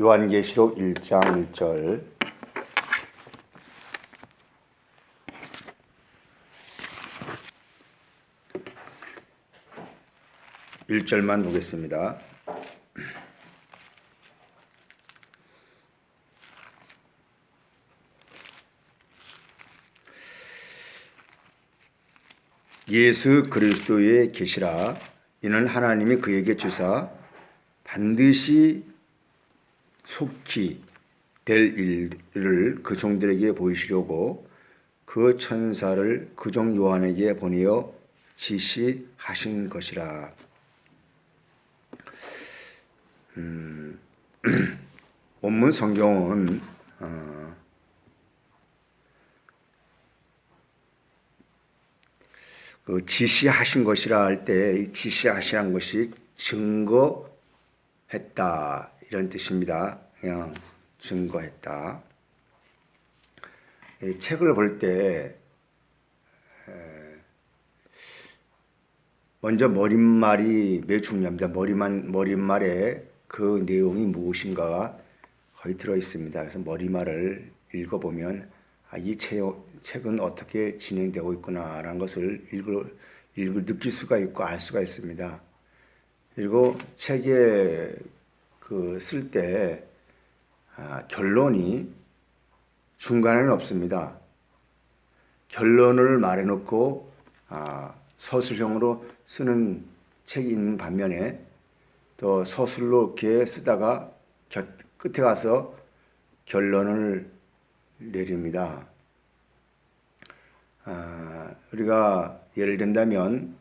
요한계시록 1장 1절. 일절만 보겠습니다. 예수 그리스도의 계시라. 이는 하나님이 그에게 주사 반드시 속히 될 일을 그 종들에게 보이시려고 그 천사를 그 종 요한에게 보내어 지시하신 것이라. 원문 성경은 그 지시하신 것이라 할 때 지시하시란 것이 증거했다 이런 뜻입니다. 그냥 증거했다. 이 책을 볼 때 먼저 머릿말이 매우 중요합니다. 머릿말에 그 내용이 무엇인가가 거의 들어 있습니다. 그래서 머릿말을 읽어보면 이 책은 어떻게 진행되고 있구나라는 것을 느낄 수가 있고 알 수가 있습니다. 그리고 책에 쓸 때 결론이 중간에는 없습니다. 결론을 말해놓고 서술형으로 쓰는 책이 있는 반면에 또 서술로 이렇게 쓰다가 끝에 가서 결론을 내립니다. 우리가 예를 든다면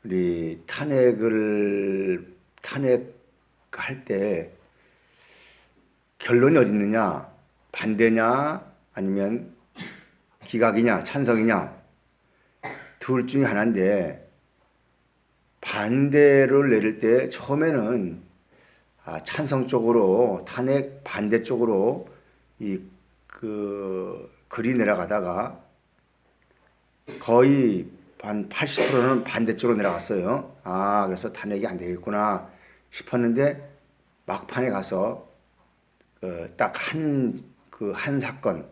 우리 탄핵할 때 결론이 어디 있느냐? 반대냐 아니면 기각이냐 찬성이냐? 둘 중에 하나인데 반대를 내릴 때 처음에는 찬성 쪽으로 탄핵 반대 쪽으로 글이 내려가다가 거의 한 80%는 반대쪽으로 내려갔어요. 그래서 탄핵이 안 되겠구나 싶었는데 막판에 가서 딱 한 사건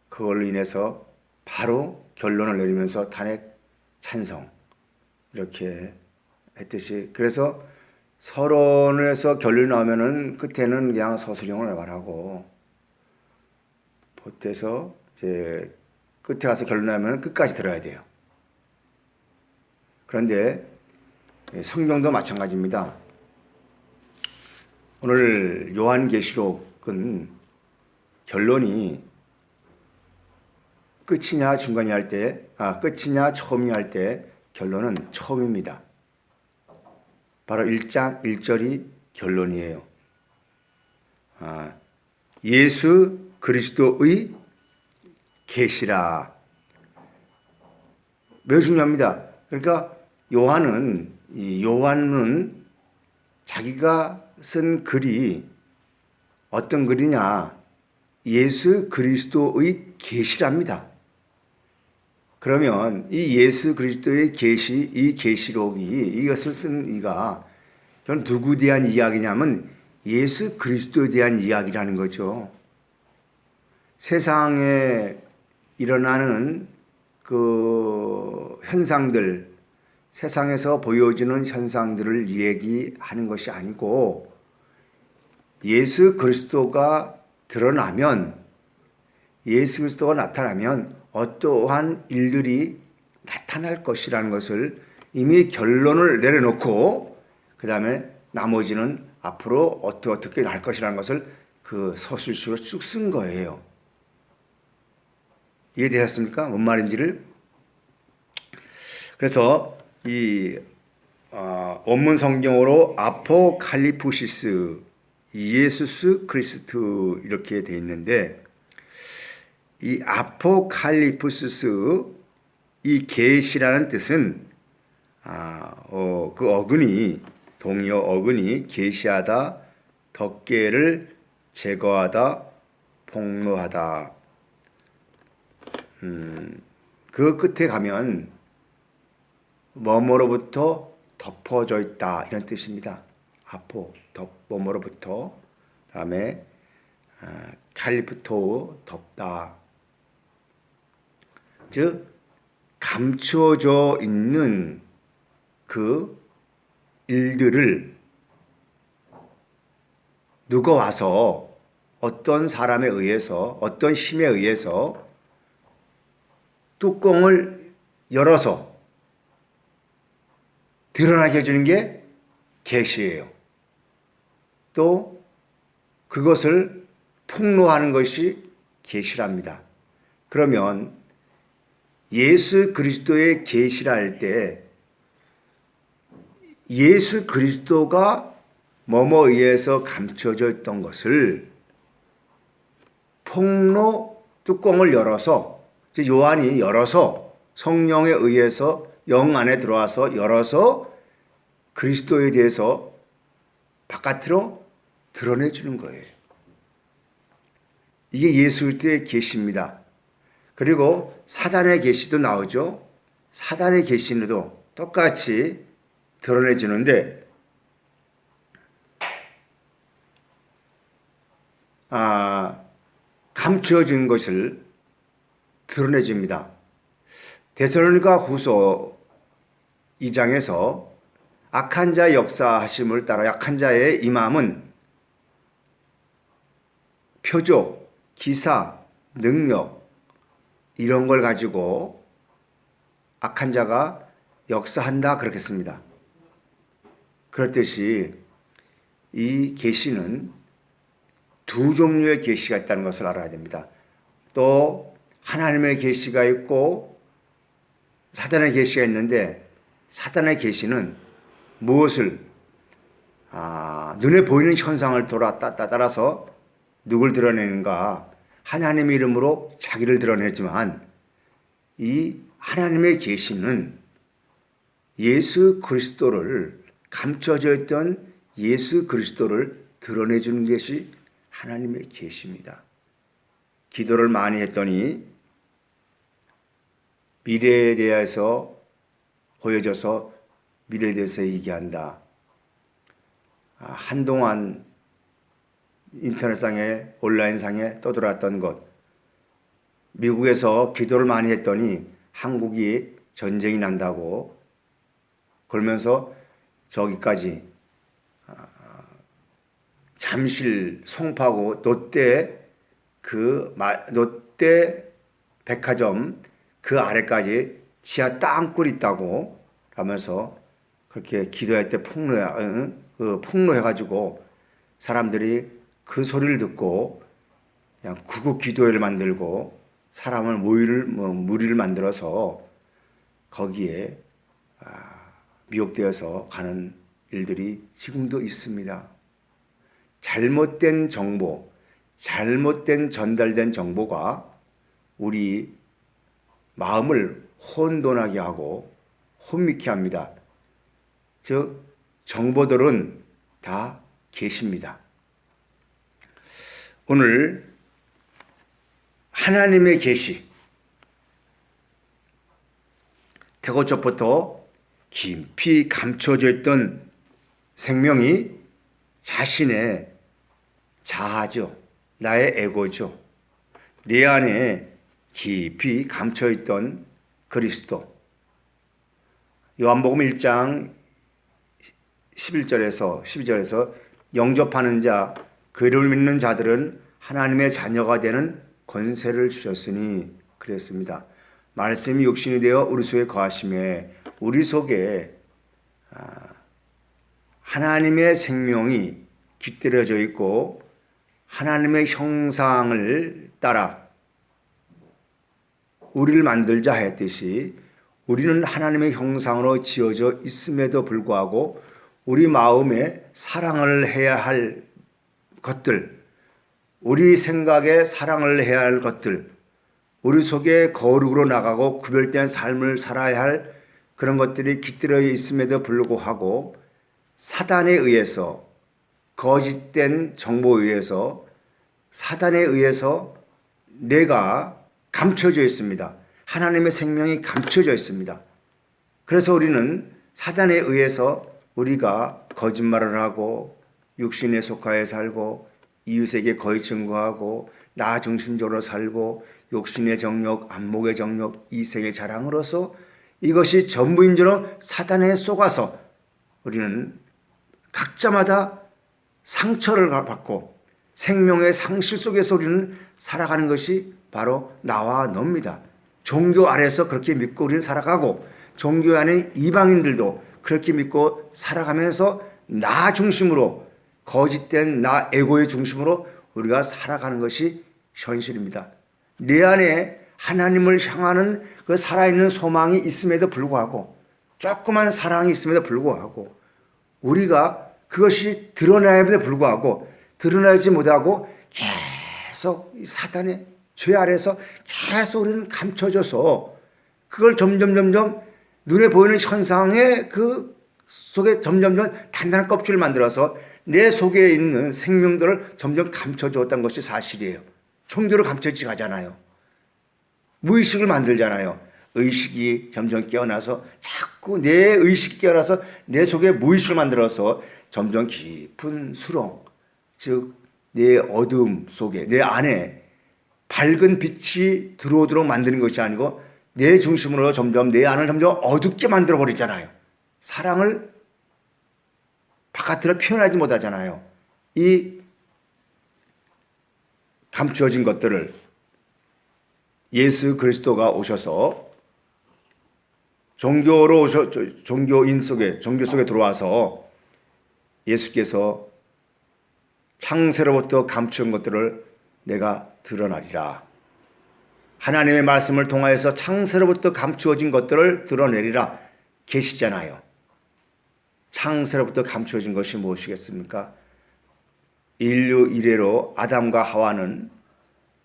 그걸로 인해서 바로 결론을 내리면서 탄핵 찬성 이렇게 했듯이, 그래서 서론에서 결론이 나오면은 끝에는 그냥 서술형을 말하고 보태서 이제 끝에 가서 결론 나면 끝까지 들어야 돼요. 그런데 성경도 마찬가지입니다. 오늘 요한계시록은 결론이 끝이냐 중간이 할 때, 끝이냐 처음이 할 때 결론은 처음입니다. 바로 1장 1절이 결론이에요. 예수 그리스도의 계시라. 매우 중요합니다. 그러니까 요한은 자기가 쓴 글이 어떤 글이냐? 예수 그리스도의 계시랍니다. 그러면 이 예수 그리스도의 계시, 이 계시록이 이것을 쓴 이가 그건 누구에 대한 이야기냐면 예수 그리스도에 대한 이야기라는 거죠. 세상에 일어나는 그 현상들, 세상에서 보여지는 현상들을 얘기하는 것이 아니고 예수 그리스도가 드러나면, 예수 그리스도가 나타나면 어떠한 일들이 나타날 것이라는 것을 이미 결론을 내려놓고 그 다음에 나머지는 앞으로 어떻게 날 것이라는 것을 그 서술식으로 쭉 쓴 거예요. 이해되셨습니까? 뭔 말인지를. 그래서 원문 성경으로 아포칼리푸시스 예수스 크리스트 이렇게 되어 있는데, 이 아포칼리푸시스 이 계시라는 뜻은 그 어근이 동의어 어근이 계시하다, 덮개를 제거하다, 폭로하다. 그 끝에 가면 뭐뭐로부터 덮어져 있다 이런 뜻입니다. 뭐뭐로부터 다음에 칼리프토 덮다. 즉 감추어져 있는 그 일들을 누가 와서 어떤 사람에 의해서 어떤 힘에 의해서 뚜껑을 열어서 드러나게 해주는 게 계시예요. 또 그것을 폭로하는 것이 계시랍니다. 그러면 예수 그리스도의 계시라 할 때 예수 그리스도가 뭐뭐에 의해서 감춰져 있던 것을 폭로 뚜껑을 열어서 요한이 열어서 성령에 의해서 영 안에 들어와서 열어서 그리스도에 대해서 바깥으로 드러내주는 거예요. 이게 예수 그리스도의 계시입니다. 그리고 사단의 계시도 나오죠. 사단의 계시도 똑같이 드러내주는데 감추어진 것을 드러내줍니다. 데살로니가 후서 2장에서 악한 자 역사하심을 따라 약한 자의 임함은 표적, 기사, 능력 이런 걸 가지고 악한 자가 역사한다 그렇게 씁니다. 그렇듯이 이 계시는 두 종류의 계시가 있다는 것을 알아야 됩니다. 또 하나님의 계시가 있고 사단의 계시가 있는데 사단의 계시는 무엇을 눈에 보이는 현상을 따라서 누굴 드러내는가 하나님의 이름으로 자기를 드러내지만 이 하나님의 계시는 예수 그리스도를 감춰져 있던 예수 그리스도를 드러내주는 것이 하나님의 계시입니다. 기도를 많이 했더니 미래에 대해서 보여져서 미래에 대해서 얘기한다. 한동안 인터넷상에 온라인상에 떠돌았던 것. 미국에서 기도를 많이 했더니 한국이 전쟁이 난다고 그러면서 저기까지 잠실, 송파구, 롯데 백화점 그 아래까지 지하 땅굴 있다고 하면서 그렇게 기도할 때 폭로해가지고 사람들이 그 소리를 듣고 그냥 구국 기도회를 만들고 사람을 무리를 만들어서 거기에 미혹되어서 가는 일들이 지금도 있습니다. 잘못된 정보, 잘못된 전달된 정보가 우리 마음을 혼돈하게 하고 혼미케 합니다. 즉 정보들은 다 계십니다. 오늘 하나님의 계시 태고쪽부터 깊이 감춰져 있던 생명이 자신의 자아죠. 나의 에고죠. 내 안에 깊이 감춰있던 그리스도. 요한복음 1장 11절에서 12절에서 영접하는 자, 그를 믿는 자들은 하나님의 자녀가 되는 권세를 주셨으니 그랬습니다. 말씀이 육신이 되어 우리 속에 거하심에 우리 속에 하나님의 생명이 깃들여져 있고 하나님의 형상을 따라 우리를 만들자 하였듯이 우리는 하나님의 형상으로 지어져 있음에도 불구하고 우리 마음에 사랑을 해야 할 것들, 우리 생각에 사랑을 해야 할 것들, 우리 속에 거룩으로 나가고 구별된 삶을 살아야 할 그런 것들이 깃들여 있음에도 불구하고 사단에 의해서 거짓된 정보에 의해서 사단에 의해서 내가 감춰져 있습니다. 하나님의 생명이 감춰져 있습니다. 그래서 우리는 사단에 의해서 우리가 거짓말을 하고 육신에 속하여 살고 이웃에게 거의 증거하고 나 중심적으로 살고 욕심의 정욕, 안목의 정욕, 이생의 자랑으로서 이것이 전부인 줄로 사단에 속아서 우리는 각자마다 상처를 받고 생명의 상실 속에서 우리는 살아가는 것이 바로 나와 너입니다. 종교 아래서 그렇게 믿고 우리는 살아가고 종교 안에 이방인들도 그렇게 믿고 살아가면서 나 중심으로 거짓된 나 에고의 중심으로 우리가 살아가는 것이 현실입니다. 내 안에 하나님을 향하는 그 살아있는 소망이 있음에도 불구하고 조그만 사랑이 있음에도 불구하고 우리가 그것이 드러나야에도 불구하고 드러나지 못하고 계속 사탄의 죄 아래서 계속 우리는 감춰져서 그걸 점점 눈에 보이는 현상의 그 속에 점점 단단한 껍질을 만들어서 내 속에 있는 생명들을 점점 감춰주었다는 것이 사실이에요. 종교를 감춰지 가잖아요. 무의식을 만들잖아요. 의식이 점점 깨어나서 자꾸 내 의식이 깨어나서 내 속에 무의식을 만들어서 점점 깊은 수렁, 즉 내 어둠 속에 내 안에 밝은 빛이 들어오도록 만드는 것이 아니고 내 중심으로 점점 내 안을 점점 어둡게 만들어 버리잖아요. 사랑을 바깥으로 표현하지 못하잖아요. 이 감추어진 것들을 예수 그리스도가 오셔서 종교 속에 들어와서 예수께서 창세로부터 감추은 것들을 내가 드러나리라. 하나님의 말씀을 통하여서 창세로부터 감추어진 것들을 드러내리라 계시잖아요. 창세로부터 감추어진 것이 무엇이겠습니까? 인류 이래로 아담과 하와는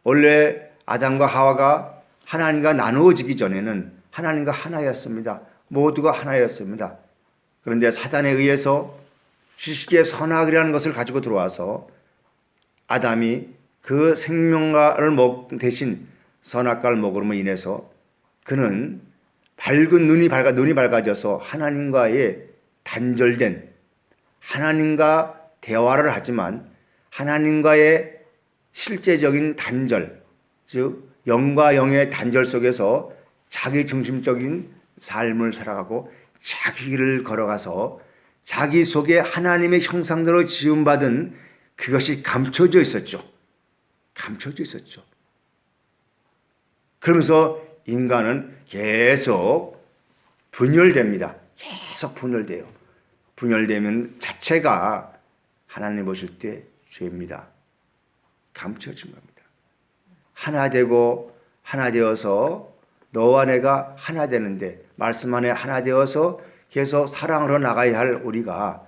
원래 아담과 하와가 하나님과 나누어지기 전에는 하나님과 하나였습니다. 모두가 하나였습니다. 그런데 사단에 의해서 지식의 선악이라는 것을 가지고 들어와서 아담이 그 생명과를 대신 선악과를 먹음으로 인해서 그는 밝은 눈이 밝아져서 하나님과의 단절된 하나님과 대화를 하지만 하나님과의 실제적인 단절, 즉 영과 영의 단절 속에서 자기 중심적인 삶을 살아가고 자기 길을 걸어가서 자기 속에 하나님의 형상대로 지음받은 그것이 감춰져 있었죠. 감춰져 있었죠. 그러면서 인간은 계속 분열됩니다. 계속 분열돼요. 분열되면 자체가 하나님 보실 때 죄입니다. 감춰진 겁니다. 하나 되고 하나 되어서 너와 내가 하나 되는데 말씀 안에 하나 되어서 계속 사랑으로 나가야 할 우리가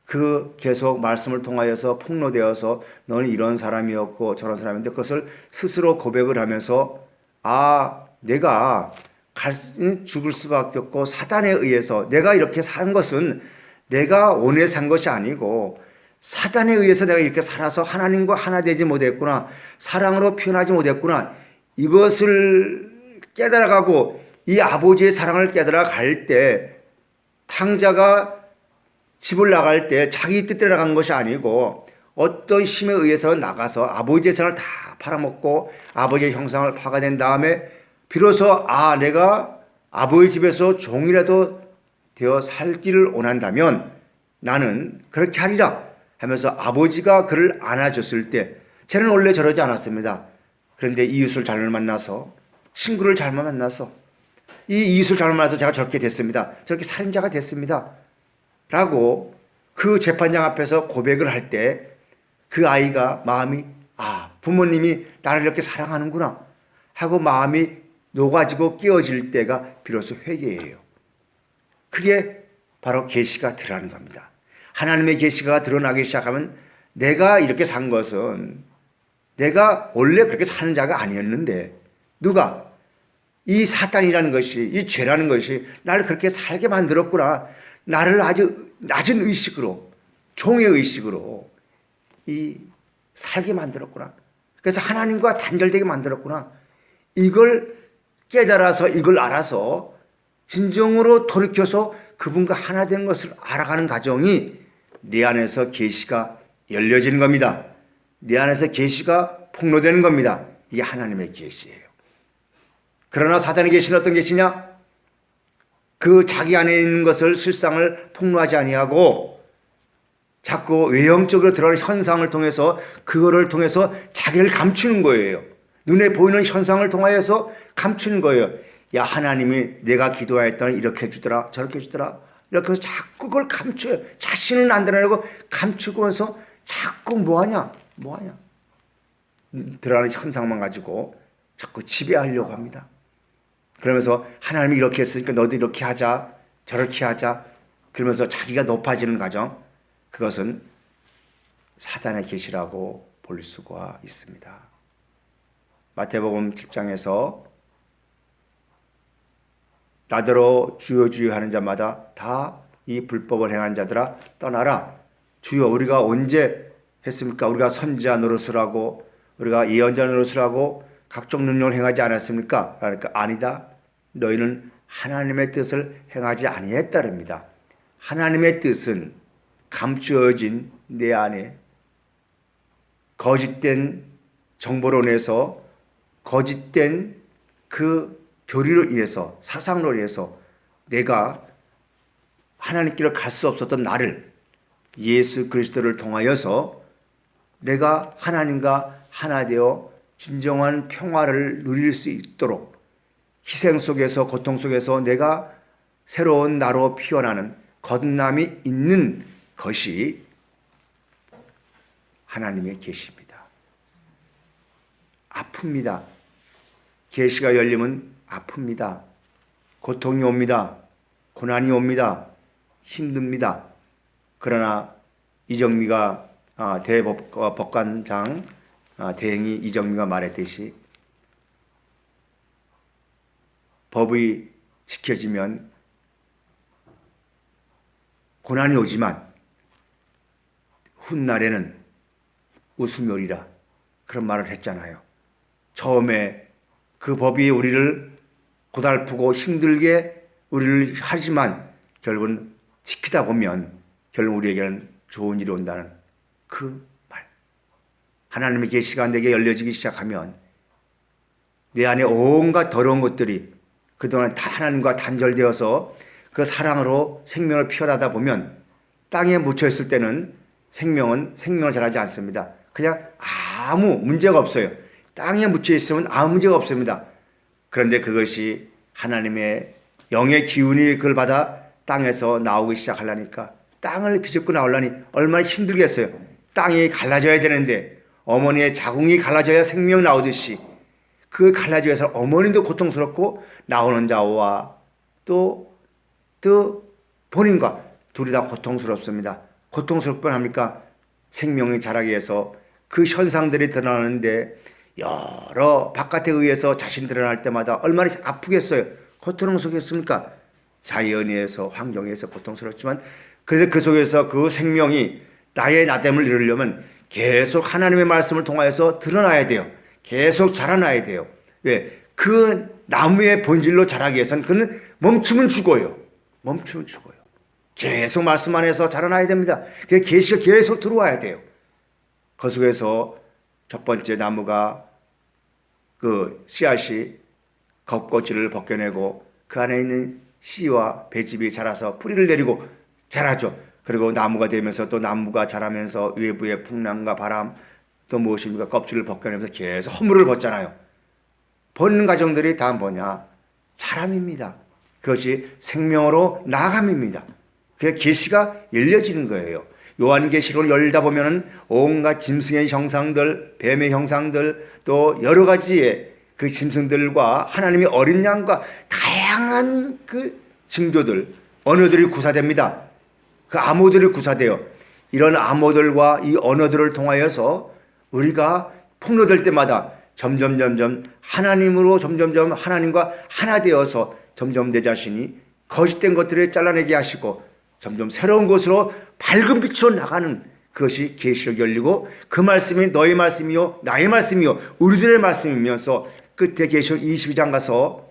그 계속 말씀을 통하여서 폭로되어서 너는 이런 사람이었고 저런 사람인데 그것을 스스로 고백을 하면서 내가 죽을 수밖에 없고 사단에 의해서 내가 이렇게 산 것은 내가 원해 산 것이 아니고 사단에 의해서 내가 이렇게 살아서 하나님과 하나 되지 못했구나. 사랑으로 표현하지 못했구나. 이것을 깨달아가고 이 아버지의 사랑을 깨달아갈 때 탕자가 집을 나갈 때 자기 뜻대로 나간 것이 아니고 어떤 힘에 의해서 나가서 아버지의 세상을 다 팔아먹고 아버지의 형상을 파가낸 다음에 비로소 내가 아버지 집에서 종이라도 되어 살기를 원한다면 나는 그렇게 하리라 하면서 아버지가 그를 안아줬을 때 쟤는 원래 저러지 않았습니다. 그런데 이웃을 잘못 만나서 친구를 잘못 만나서 이 이웃을 잘못 만나서 제가 저렇게 됐습니다. 저렇게 살인자가 됐습니다. 라고 그 재판장 앞에서 고백을 할 때 그 아이가 마음이 부모님이 나를 이렇게 사랑하는구나 하고 마음이 녹아지고 깨어질 때가 비로소 회개예요. 그게 바로 계시가 드러나는 겁니다. 하나님의 계시가 드러나기 시작하면 내가 이렇게 산 것은 내가 원래 그렇게 사는 자가 아니었는데 누가 이 사탄이라는 것이 이 죄라는 것이 나를 그렇게 살게 만들었구나. 나를 아주 낮은 의식으로 종의 의식으로 살게 만들었구나. 그래서 하나님과 단절되게 만들었구나. 이걸 깨달아서 이걸 알아서 진정으로 돌이켜서 그분과 하나 된 것을 알아가는 과정이 내 안에서 계시가 열려지는 겁니다. 내 안에서 계시가 폭로되는 겁니다. 이게 하나님의 계시예요. 그러나 사단의 계시는 어떤 계시냐? 그 자기 안에 있는 것을 실상을 폭로하지 아니하고 자꾸 외형적으로 드러나는 현상을 통해서 그거를 통해서 자기를 감추는 거예요. 눈에 보이는 현상을 통하여서 감추는 거예요. 야, 하나님이 내가 기도하였더니 이렇게 해주더라 저렇게 해주더라 이렇게 해서 자꾸 그걸 감춰요. 자신을 안 드러내고 감추고서 자꾸 뭐하냐 드러나는 현상만 가지고 자꾸 지배하려고 합니다. 그러면서 하나님이 이렇게 했으니까 너도 이렇게 하자 저렇게 하자 그러면서 자기가 높아지는 과정, 그것은 사단의 계시라고 볼 수가 있습니다. 마태복음 7장에서 나더러 주여 주여 하는 자마다 다 이 불법을 행한 자들아 떠나라. 주여 우리가 언제 했습니까? 우리가 선지자 노릇을 하고 우리가 예언자 노릇을 하고 각종 능력을 행하지 않았습니까? 그러니까 아니다. 너희는 하나님의 뜻을 행하지 아니했다랍니다. 하나님의 뜻은 감추어진 내 안에 거짓된 정보로 인해서 거짓된 그 교리로 인해서 사상으로 인해서 내가 하나님께로 갈 수 없었던 나를 예수 그리스도를 통하여서 내가 하나님과 하나 되어 진정한 평화를 누릴 수 있도록 희생 속에서 고통 속에서 내가 새로운 나로 피어나는 거듭남이 있는 것이 하나님의 계시입니다. 아픕니다. 계시가 열리면 아픕니다. 고통이 옵니다. 고난이 옵니다. 힘듭니다. 그러나 이정미가 대법관장 대행이 이정미가 말했듯이 법이 지켜지면 고난이 오지만 훗날에는 웃음이 오리라 그런 말을 했잖아요. 처음에 그 법이 우리를 고달프고 힘들게 우리를 하지만 결국은 지키다 보면 결국 우리에게는 좋은 일이 온다는 그 말. 하나님의 계시가 내게 열려지기 시작하면 내 안에 온갖 더러운 것들이 그동안 다 하나님과 단절되어서 그 사랑으로 생명을 피어나다 보면 땅에 묻혀있을 때는 생명을 잘하지 않습니다. 그냥 아무 문제가 없어요. 땅에 묻혀있으면 아무 문제가 없습니다. 그런데 그것이 하나님의 영의 기운이 그걸 받아 땅에서 나오기 시작하려니까 땅을 비집고 나오려니 얼마나 힘들겠어요. 땅이 갈라져야 되는데 어머니의 자궁이 갈라져야 생명이 나오듯이 그 갈라져서 어머니도 고통스럽고 나오는 자와 또 본인과 둘이 다 고통스럽습니다. 고통스럽긴 합니까? 생명이 자라기 위해서 그 현상들이 드러나는데 여러 바깥에 의해서 자신 드러날 때마다 얼마나 아프겠어요. 고통스럽겠습니까? 자연에서 환경에서 고통스럽지만 그래서 그 속에서 그 생명이 나의 나됨을 이루려면 계속 하나님의 말씀을 통하여서 드러나야 돼요. 계속 자라나야 돼요. 왜? 그 나무의 본질로 자라기 위해서는 그는 멈추면 죽어요. 멈추면 죽어요. 계속 말씀 안에서 자라나야 됩니다. 그 계시가 계속 들어와야 돼요. 그 속에서 첫 번째 나무가 그 씨앗이 겉껍질을 벗겨내고 그 안에 있는 씨와 배즙이 자라서 뿌리를 내리고 자라죠. 그리고 나무가 되면서 또 나무가 자라면서 외부의 풍랑과 바람 또 무엇입니까? 껍질을 벗겨내면서 계속 허물을 벗잖아요. 벗는 과정들이 다 뭐냐? 자람입니다. 그것이 생명으로 나아감입니다. 그게 계시가 열려지는 거예요. 요한계시록을 열다 보면은 온갖 짐승의 형상들, 뱀의 형상들, 또 여러 가지의 그 짐승들과 하나님의 어린 양과 다양한 그 징조들, 언어들이 구사됩니다. 그 암호들이 구사돼요. 이런 암호들과 이 언어들을 통하여서 우리가 폭로될 때마다 점점 하나님으로 점점 하나님과 하나 되어서 점점 내 자신이 거짓된 것들을 잘라내게 하시고 점점 새로운 것으로 밝은 빛으로 나가는 그것이 계시록 열리고 그 말씀이 너의 말씀이요 나의 말씀이요 우리들의 말씀이면서 끝에 계시록 22장 가서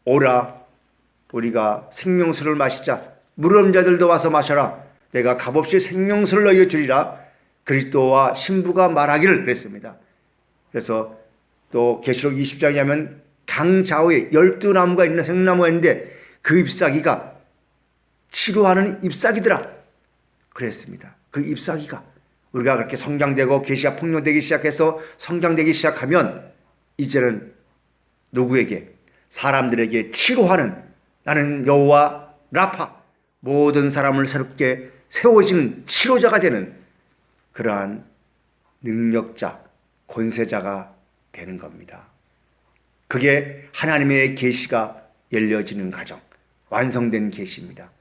오라 우리가 생명수를 마시자 무덤 자들도 와서 마셔라 내가 값없이 생명수를 너희에게 주리라 그리스도와 신부가 말하기를 그랬습니다. 그래서 또 계시록 20장에 하면 강좌우에 12나무가 있는 생나무가 있는데 그 잎사귀가 치료하는 잎사귀더라 그랬습니다. 그 잎사귀가 우리가 그렇게 성장되고 계시가 폭로되기 시작해서 성장되기 시작하면 이제는 누구에게? 사람들에게 치료하는, 나는 여호와 라파, 모든 사람을 새롭게 세워지는 치료자가 되는 그러한 능력자, 권세자가 되는 겁니다. 그게 하나님의 계시가 열려지는 과정, 완성된 계시입니다.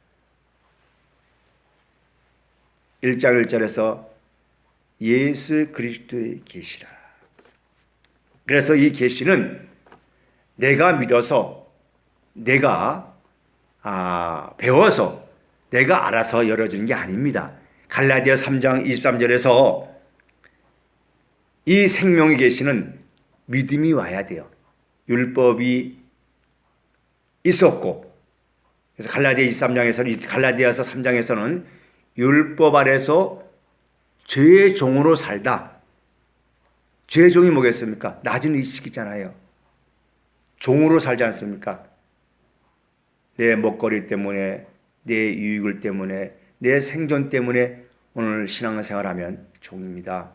1장 1절에서 예수 그리스도의 계시라. 그래서 이 계시는 내가 믿어서, 내가 배워서, 내가 알아서 열어지는 게 아닙니다. 갈라디아 3장 23절에서 이 생명의 계시는 믿음이 와야 돼요. 율법이 있었고, 그래서 갈라디아 23장에서는, 갈라디아서 3장에서는 율법 아래서 죄의 종으로 살다. 죄의 종이 뭐겠습니까? 낮은 의식이잖아요. 종으로 살지 않습니까? 내 먹거리 때문에, 내 유익을 때문에, 내 생존 때문에 오늘 신앙생활하면 종입니다.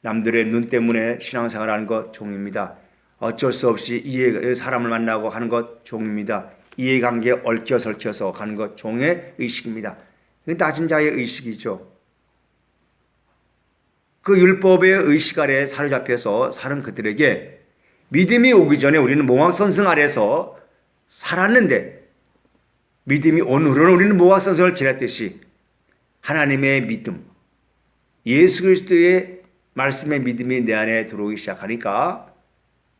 남들의 눈 때문에 신앙생활하는 것 종입니다. 어쩔 수 없이 사람을 만나고 하는 것 종입니다. 이해관계에 얽혀서 가는 것 종의 의식입니다. 낮은 자의 의식이죠. 그 율법의 의식 아래 사로잡혀서 사는 그들에게 믿음이 오기 전에 우리는 모황선성 아래서 살았는데, 믿음이 온 후로는 우리는 모황선성을 지났듯이 하나님의 믿음, 예수 그리스도의 말씀의 믿음이 내 안에 들어오기 시작하니까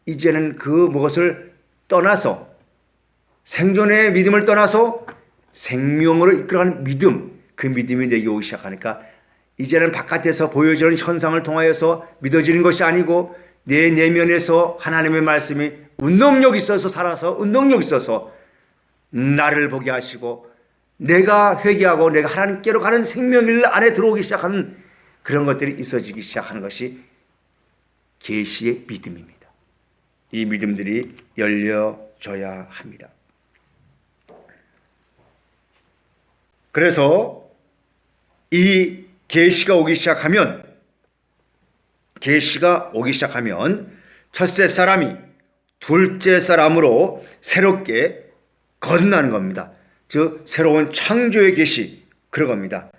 이제는 그 무엇을 떠나서, 생존의 믿음을 떠나서 생명으로 이끌어가는 믿음, 그 믿음이 내게 오기 시작하니까 이제는 바깥에서 보여지는 현상을 통하여서 믿어지는 것이 아니고 내 내면에서 하나님의 말씀이 운동력 있어서 살아서, 운동력 있어서 나를 보게 하시고 내가 회개하고 내가 하나님께로 가는 생명일 안에 들어오기 시작하는 그런 것들이 있어지기 시작하는 것이 계시의 믿음입니다. 이 믿음들이 열려져야 합니다. 그래서 이 계시가 오기 시작하면 첫째 사람이 둘째 사람으로 새롭게 거듭나는 겁니다. 즉 새로운 창조의 계시, 그런 겁니다.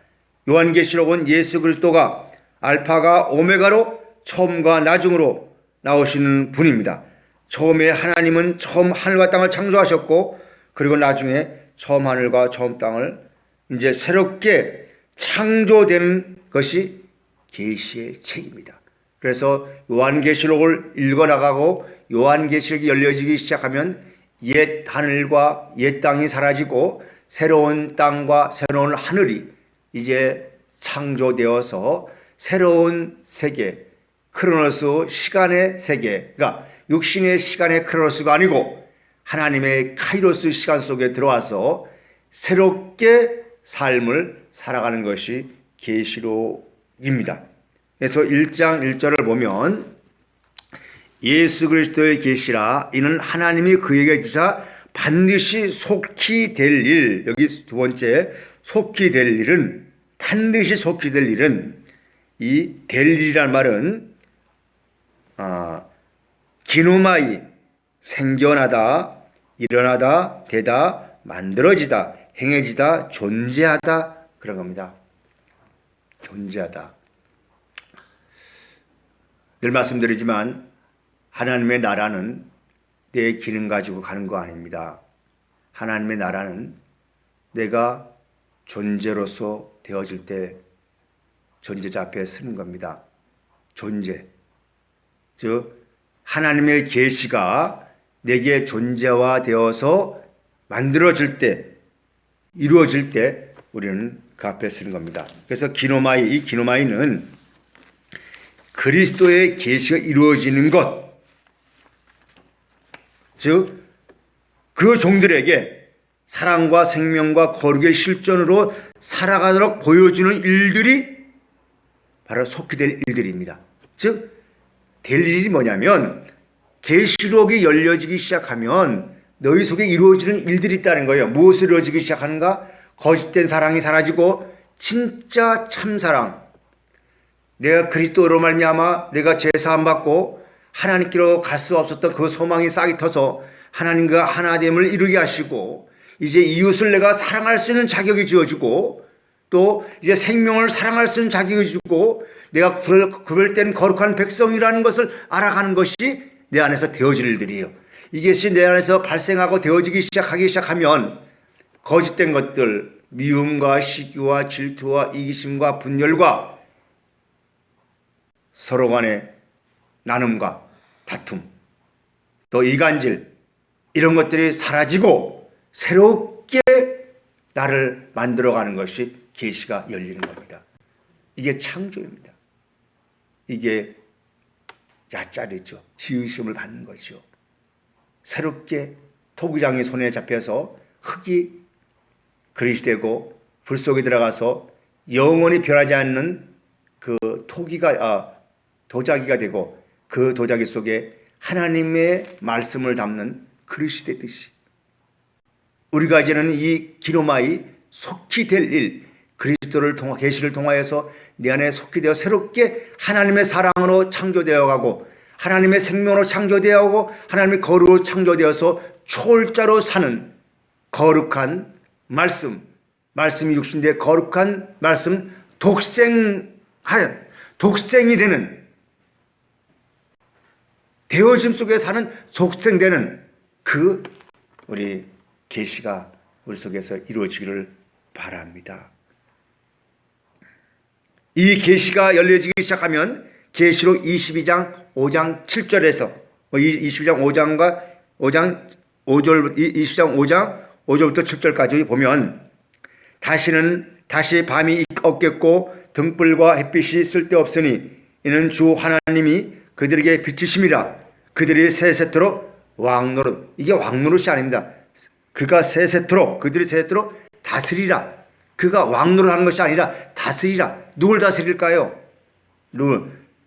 요한계시록은 예수 그리스도가 알파가 오메가로 처음과 나중으로 나오시는 분입니다. 처음에 하나님은 처음 하늘과 땅을 창조하셨고, 그리고 나중에 처음 하늘과 처음 땅을 이제 새롭게 창조되는 것이 계시의 책입니다. 그래서 요한계시록을 읽어나가고 요한계시록이 열려지기 시작하면 옛 하늘과 옛 땅이 사라지고 새로운 땅과 새로운 하늘이 이제 창조되어서 새로운 세계, 크로노스 시간의 세계가 육신의 시간의 크로노스가 아니고 하나님의 카이로스 시간 속에 들어와서 새롭게 삶을 살아가는 것이 계시록입니다. 그래서 1장 1절을 보면 예수 그리스도의 계시라, 이는 하나님이 그에게 주사 반드시 속히 될 일. 여기 두 번째, 속히 될 일은, 반드시 속히 될 일은, 이 될 일이란 말은 기노마이, 생겨나다, 일어나다, 되다, 만들어지다, 행해지다, 존재하다, 그런 겁니다. 존재하다. 늘 말씀드리지만 하나님의 나라는 내 기능 가지고 가는 거 아닙니다. 하나님의 나라는 내가 존재로서 되어질 때 존재자 앞에 서는 겁니다. 존재. 즉 하나님의 계시가 내게 존재화되어서 만들어질 때, 이루어질 때 우리는 그 앞에 서는 겁니다. 그래서 기노마이, 이 기노마이는 그리스도의 계시가 이루어지는 것, 즉 그 종들에게 사랑과 생명과 거룩의 실존으로 살아가도록 보여주는 일들이 바로 속히 될 일들입니다. 즉, 될 일이 뭐냐면 계시록이 열려지기 시작하면 너희 속에 이루어지는 일들이 있다는 거예요. 무엇을 이루어지기 시작하는가? 거짓된 사랑이 사라지고 진짜 참사랑, 내가 그리스도로 말미암아 내가 제사함 받고 하나님께로 갈 수 없었던 그 소망이 싹이 터서 하나님과 하나됨을 이루게 하시고, 이제 이웃을 내가 사랑할 수 있는 자격이 주어지고, 또 이제 생명을 사랑할 수 있는 자격이 주고, 내가 구별된 거룩한 백성이라는 것을 알아가는 것이 내 안에서 되어질 일들이에요. 이것이 내 안에서 발생하고 되어지기 시작하면 거짓된 것들, 미움과 시기와 질투와 이기심과 분열과 서로 간의 나눔과 다툼, 또 이간질, 이런 것들이 사라지고 새롭게 나를 만들어가는 것이 계시가 열리는 겁니다. 이게 창조입니다. 이게 야짜리죠. 지으심을 받는 거죠. 새롭게 토기장이 손에 잡혀서 흙이 그릇이 되고 불 속에 들어가서 영원히 변하지 않는 그 도자기가 되고, 그 도자기 속에 하나님의 말씀을 담는 그릇이 되듯이, 우리가 이제는 이 기노마이 속히 될 일, 그리스도를 계시를 통하여서 내 안에 속히 되어 새롭게 하나님의 사랑으로 창조되어 가고, 하나님의 생명으로 창조되어 가고, 하나님의 거룩으로 창조되어서 초월자로 사는 거룩한 말씀, 말씀이 육신되 거룩한 말씀, 독생이 되는, 되어짐 속에 사는 독생되는 그 우리 계시가 우리 속에서 이루어지기를 바랍니다. 이 계시가 열려지기 시작하면 계시록 22장 5장 7절에서 22장 5절부터 7절까지 보면, 다시 밤이 없겠고 등불과 햇빛이 쓸데없으니 이는 주 하나님이 그들에게 비치심이라. 그들이 세세토록 왕노릇, 이게 왕노릇이 아닙니다. 그들이 세세토록 다스리라. 그가 왕노릇하는 것이 아니라 다스리라. 누굴 다스릴까요?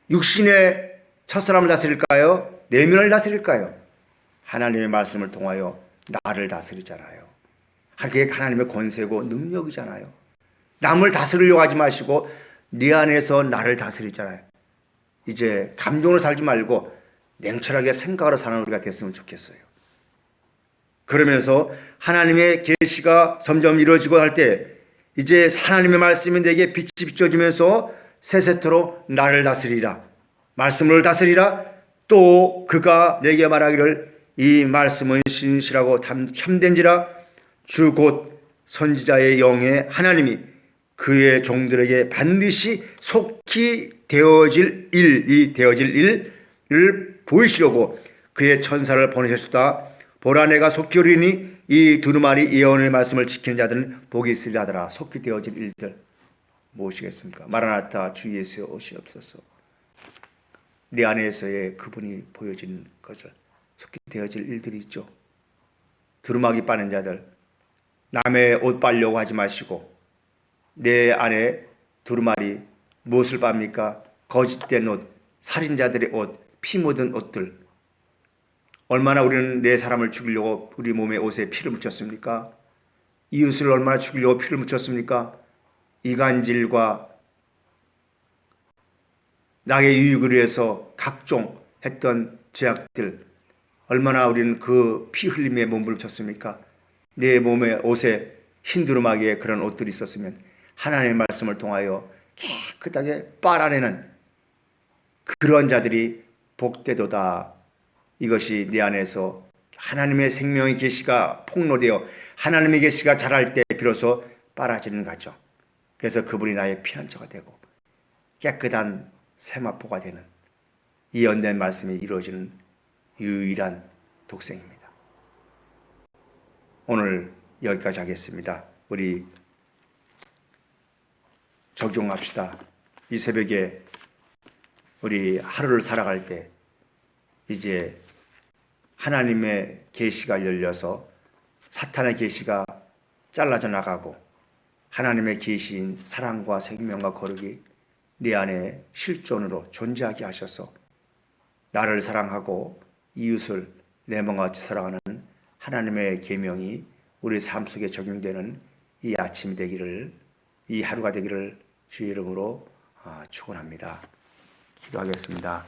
육신의 첫사람을 다스릴까요? 내면을 다스릴까요? 하나님의 말씀을 통하여 나를 다스리잖아요. 그게 하나님의 권세고 능력이잖아요. 남을 다스리려고 하지 마시고 네 안에서 나를 다스리잖아요. 이제 감정으로 살지 말고 냉철하게 생각으로 사는 우리가 됐으면 좋겠어요. 그러면서 하나님의 계시가 점점 이루어지고 할 때, 이제 하나님의 말씀이 내게 빛이 비춰지면서 세세토록 나를 다스리라, 말씀을 다스리라. 또 그가 내게 말하기를 이 말씀은 신실하고 참된지라. 주 곧 선지자의 영의 하나님이 그의 종들에게 반드시 속히 되어질 일을 보이시려고 그의 천사를 보내셨다. 보라, 내가 속히 오리니 이 두루마리 예언의 말씀을 지키는 자들은 복이 있으리라 하더라. 속히 되어질 일들 무엇이겠습니까? 마라나타, 주 예수여 오시옵소서. 내 안에서의 그분이 보여지는 것을, 속히 되어질 일들이 있죠. 두루마기 빠는 자들, 남의 옷 빨려고 하지 마시고 내 안에 두루마리 무엇을 빱니까? 거짓된 옷, 살인자들의 옷, 피 묻은 옷들. 얼마나 우리는 내 사람을 죽이려고 우리 몸에 옷에 피를 묻혔습니까? 이웃을 얼마나 죽이려고 피를 묻혔습니까? 이간질과 나의 유익을 위해서 각종 했던 죄악들, 얼마나 우리는 그 피 흘림에 몸을 쳤습니까? 내 몸에 옷에 흰 두루마기에 그런 옷들이 있었으면 하나님의 말씀을 통하여 깨끗하게 빨아내는 그런 자들이 복되도다. 이것이 내 안에서 하나님의 생명의 계시가 폭로되어 하나님의 계시가 자랄 때 비로소 빨아지는 거죠. 그래서 그분이 나의 피난처가 되고 깨끗한 세마포가 되는 이 연된 말씀이 이루어지는 유일한 독생입니다. 오늘 여기까지 하겠습니다. 우리 적용합시다. 이 새벽에 우리 하루를 살아갈 때 이제 하나님의 계시가 열려서 사탄의 계시가 잘라져 나가고 하나님의 계시인 사랑과 생명과 거룩이 내 안에 실존으로 존재하게 하셔서 나를 사랑하고 이웃을 내 몸과 같이 사랑하는 하나님의 계명이 우리 삶 속에 적용되는 이 아침이 되기를, 이 하루가 되기를 주의 이름으로 축원합니다. 기도하겠습니다.